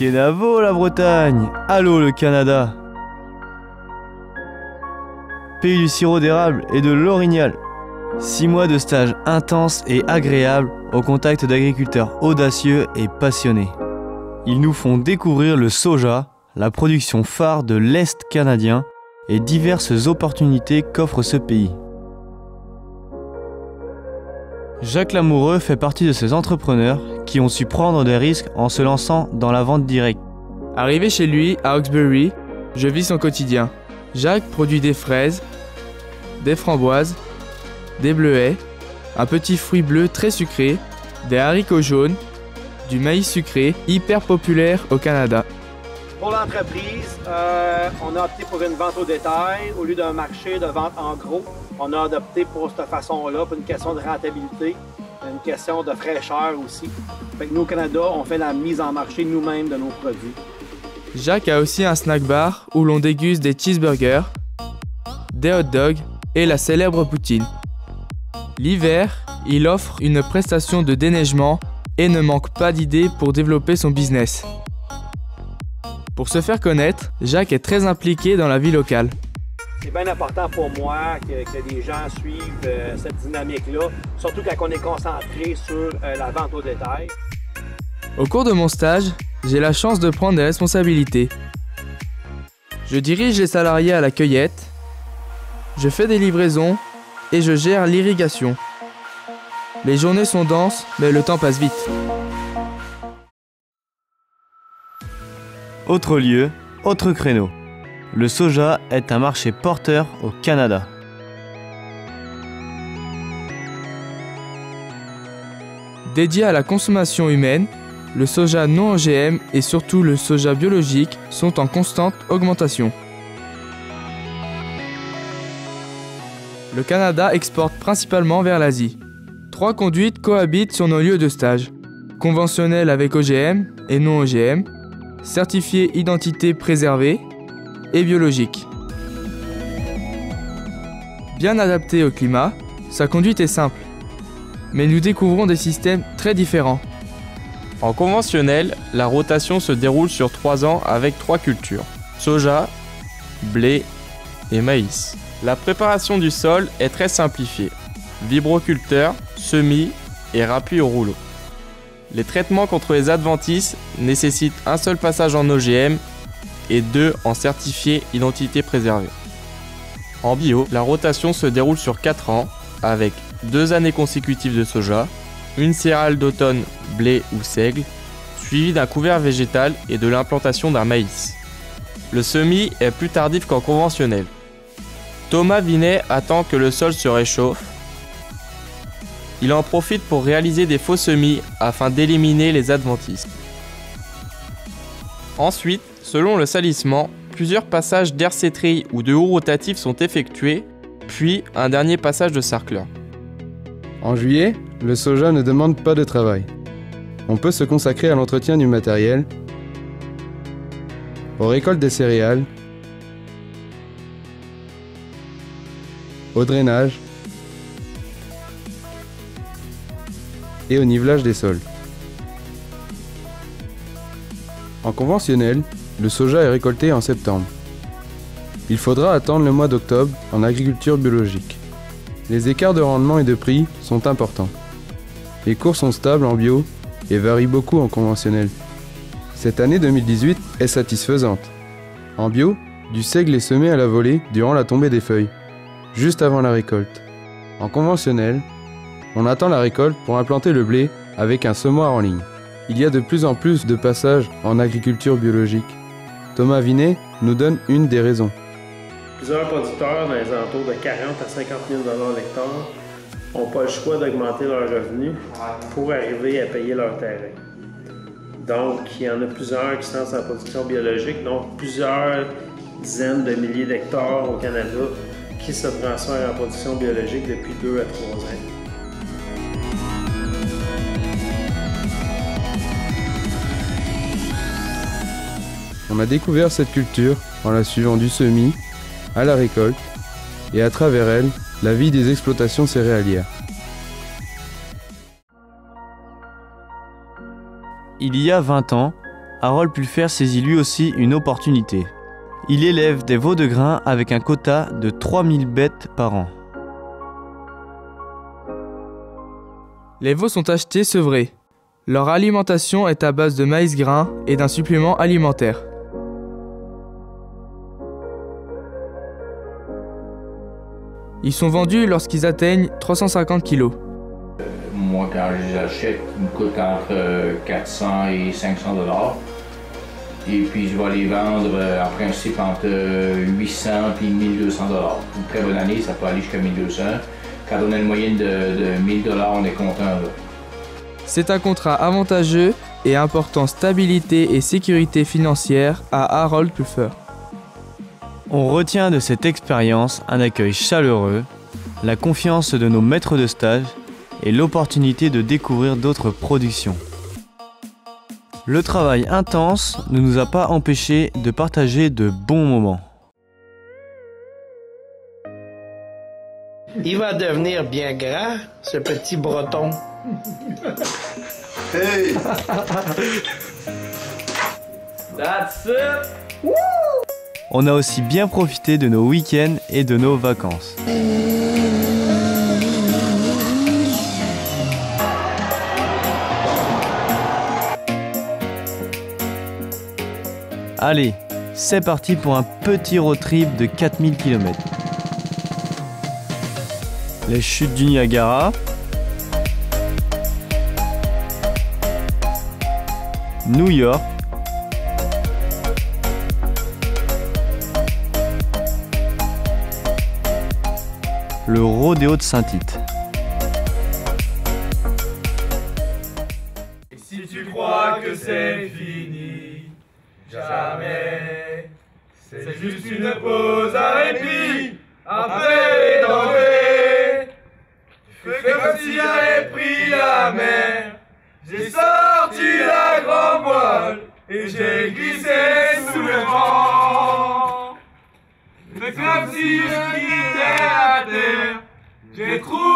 Kenavo la Bretagne, allô le Canada. Pays du sirop d'érable et de l'orignal. 6 mois de stage intense et agréable au contact d'agriculteurs audacieux et passionnés. Ils nous font découvrir le soja, la production phare de l'Est canadien et diverses opportunités qu'offre ce pays. Jacques Lamoureux fait partie de ces entrepreneurs qui ont su prendre des risques en se lançant dans la vente directe. Arrivé chez lui, à Hawkesbury, je vis son quotidien. Jacques produit des fraises, des framboises, des bleuets, un petit fruit bleu très sucré, des haricots jaunes, du maïs sucré, hyper populaire au Canada. Pour l'entreprise, on a opté pour une vente au détail au lieu d'un marché de vente en gros. On a adopté pour cette façon-là, pour une question de rentabilité, une question de fraîcheur aussi. Fait que nous, au Canada, on fait la mise en marché nous-mêmes de nos produits. Jacques a aussi un snack bar où l'on déguste des cheeseburgers, des hot dogs et la célèbre poutine. L'hiver, il offre une prestation de déneigement et ne manque pas d'idées pour développer son business. Pour se faire connaître, Jacques est très impliqué dans la vie locale. C'est bien important pour moi que les gens suivent cette dynamique-là, surtout quand on est concentré sur la vente au détail. Au cours de mon stage, j'ai la chance de prendre des responsabilités. Je dirige les salariés à la cueillette, je fais des livraisons et je gère l'irrigation. Les journées sont denses, mais le temps passe vite. Autre lieu, autre créneau. Le soja est un marché porteur au Canada. Dédié à la consommation humaine, le soja non OGM et surtout le soja biologique sont en constante augmentation. Le Canada exporte principalement vers l'Asie. 3 conduites cohabitent sur nos lieux de stage. Conventionnelles avec OGM et non OGM, certifié identité préservée et biologique. Bien adapté au climat, sa conduite est simple. Mais nous découvrons des systèmes très différents. En conventionnel, la rotation se déroule sur 3 ans avec 3 cultures, soja, blé et maïs. La préparation du sol est très simplifiée, vibroculteur, semis et rappui au rouleau. Les traitements contre les adventices nécessitent un seul passage en OGM et 2 en certifié identité préservée. En bio, la rotation se déroule sur 4 ans avec 2 années consécutives de soja, une céréale d'automne, blé ou seigle, suivie d'un couvert végétal et de l'implantation d'un maïs. Le semis est plus tardif qu'en conventionnel. Thomas Vinet attend que le sol se réchauffe. Il en profite pour réaliser des faux semis afin d'éliminer les adventices. Ensuite, selon le salissement, plusieurs passages d'hersétrie ou de houx rotatif sont effectués, puis un dernier passage de sarcleur. En juillet, le soja ne demande pas de travail. On peut se consacrer à l'entretien du matériel, aux récoltes des céréales, au drainage et au nivelage des sols. En conventionnel, le soja est récolté en septembre. Il faudra attendre le mois d'octobre en agriculture biologique. Les écarts de rendement et de prix sont importants. Les cours sont stables en bio et varient beaucoup en conventionnel. Cette année 2018 est satisfaisante. En bio, du seigle est semé à la volée durant la tombée des feuilles, juste avant la récolte. En conventionnel, on attend la récolte pour implanter le blé avec un semoir en ligne. Il y a de plus en plus de passages en agriculture biologique. Thomas Vinet nous donne une des raisons. Plusieurs producteurs dans les alentours de 40 à 50 000 l'hectare n'ont pas le choix d'augmenter leurs revenus pour arriver à payer leur terrain. Donc, il y en a plusieurs qui se lancent en production biologique, donc plusieurs dizaines de milliers d'hectares au Canada qui se transfèrent en production biologique depuis 2 à 3 ans. On a découvert cette culture en la suivant du semis à la récolte et à travers elle, la vie des exploitations céréalières. Il y a 20 ans, Harold Pulfer saisit lui aussi une opportunité. Il élève des veaux de grain avec un quota de 3000 bêtes par an. Les veaux sont achetés sevrés. Leur alimentation est à base de maïs grain et d'un supplément alimentaire. Ils sont vendus lorsqu'ils atteignent 350 kg. Moi, quand je les achète, ils me coûtent entre 400 et 500 $. Et puis, je vais les vendre en principe entre 800 et 1200 $. Une très bonne année, ça peut aller jusqu'à 1200. Quand on a une moyenne de 1000 $, on est content. Là. C'est un contrat avantageux et apportant stabilité et sécurité financière à Harold Pulfer. On retient de cette expérience un accueil chaleureux, la confiance de nos maîtres de stage et l'opportunité de découvrir d'autres productions. Le travail intense ne nous a pas empêchés de partager de bons moments. Il va devenir bien grand, ce petit breton. Hey! That's it! On a aussi bien profité de nos week-ends et de nos vacances. Allez, c'est parti pour un petit road trip de 4000 km. Les chutes du Niagara, New York, le rodéo de Saint-Tite. Et si tu crois que c'est fini, jamais. C'est juste une pause à répit, après les dangers. Tu fais comme si j'avais pris la mer. J'ai sorti la grande voile et j'ai glissé sous le vent. Fais comme si je quittais la terre. J'ai trouvé